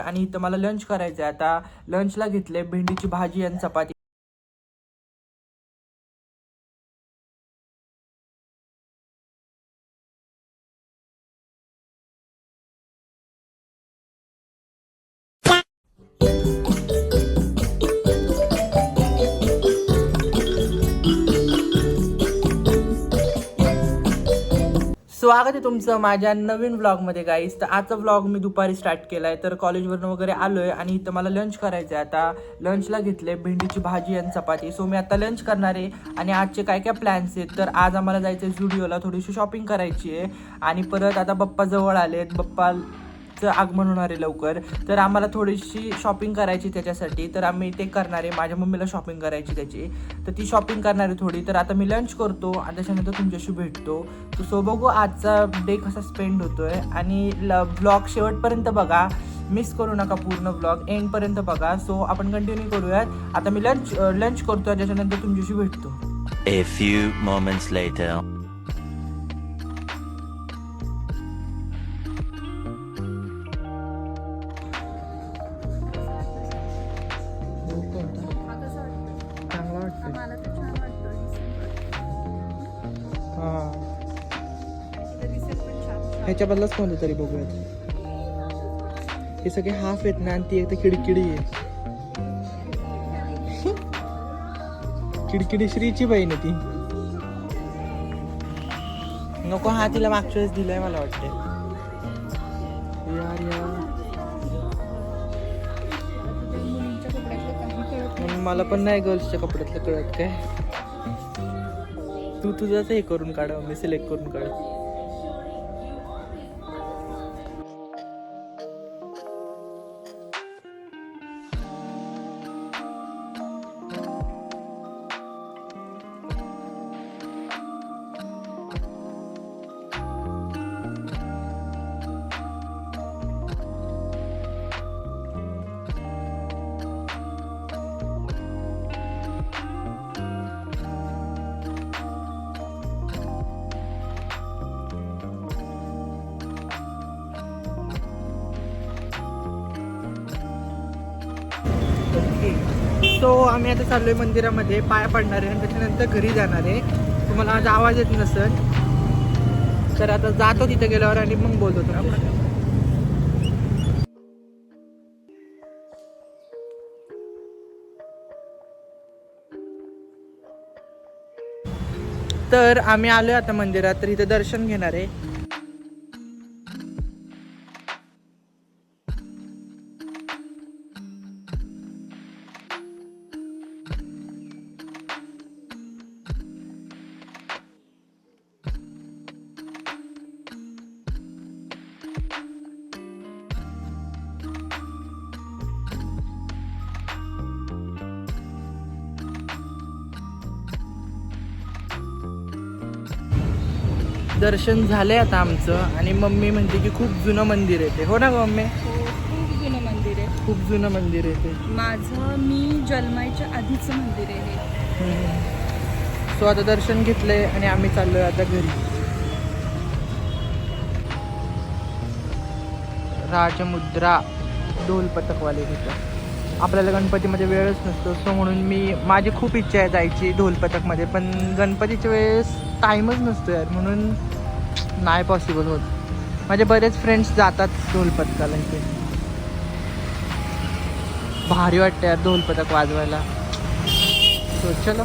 आणि इथं मला लंच करायचं आहे. आता लंचला घेतले भेंडीची भाजी आणि चपाती. स्वागत आहे तुमचं माझ्या नवीन व्लॉगमध्ये गाईस. तर आजचा व्लॉग मी दुपारी स्टार्ट केला आहे. तर कॉलेजवरून वगैरे आलो आहे आणि इथं मला लंच करायचं आहे. आता लंचला घेतले भेंडीची भाजी आणि चपाती. सो मी आता लंच करणार आहे. आणि आजचे काय काय प्लॅन्स आहेत, तर आज आम्हाला जायचं आहे स्टुडिओला, थोडीशी शॉपिंग करायची आहे. आणि परत आता बाप्पा जवळ आलेत, बाप्पाचं आगमन होणार आहे लवकर. तर आम्हाला थोडीशी शॉपिंग करायची त्याच्यासाठी, तर आम्ही ते करणार आहे. माझ्या मम्मीला शॉपिंग करायची त्याची, तर ती शॉपिंग करणार आहे थोडी. तर आता मी लंच करतो आणि त्याच्यानंतर तुमच्याशी भेटतो. सो बघू आजचा डे कसा स्पेंड होतोय. आणि व्लॉग शेवटपर्यंत बघा, मिस करू नका, पूर्ण व्लॉग एंडपर्यंत बघा. सो आपण कंटिन्यू करूयात. आता मी लंच करतो, त्याच्यानंतर तुमच्याशी भेटतो. A few moments later. ह्याच्या बदलाच कोणतं तरी बघूयात. हे सगळे हाफ आहेत ना, आणि ती एक तर किडकिडी आहे. किडकिडी श्रीची बहीण आहे ती. नको, हा तिला मागच्या वेळेस दिलाय मला वाटते. यार मला पण नाही गर्ल्सच्या कपड्यातलं कळत काय. तू तुझंच हे करून काढ, मी सिलेक्ट करून काढ. सो आम्ही आता चाललोय मंदिरामध्ये, पाया पडणार आहे आणि त्याच्यानंतर घरी जाणार आहे. तुम्हाला आज आवाज येत नसेल तर आता जातो तिथे गेल्यावर आणि मग बोलतो तुम्हाला. तर आम्ही आलोय आता मंदिरात, तर इथे दर्शन घेणार आहे. दर्शन झालंय आता आमचं, आणि मम्मी म्हणते की खूप जुनं मंदिर आहे ते. हो ना मम्मी? खूप जुनं मंदिर आहे. खूप जुनं मंदिर आहे ते. माझं मी जन्मायच्या आधीचं मंदिर आहे हे. सो आता दर्शन घेतलंय आणि आम्ही चाललोय आता घरी. राजमुद्रा ढोल पथकवाले तिथं. आपल्याला गणपतीमध्ये वेळच नसतो, सो म्हणून माझी खूप इच्छा आहे जायची ढोल पथकमध्ये, पण गणपतीच्या वेळेस टाईमच नसतो यार, म्हणून नाही पॉसिबल होत. माझे बरेच फ्रेंड्स जातात ढोल पथकाला. इथे भारी वाटतं यार ढोल पथक वाजवायला. सो चलो.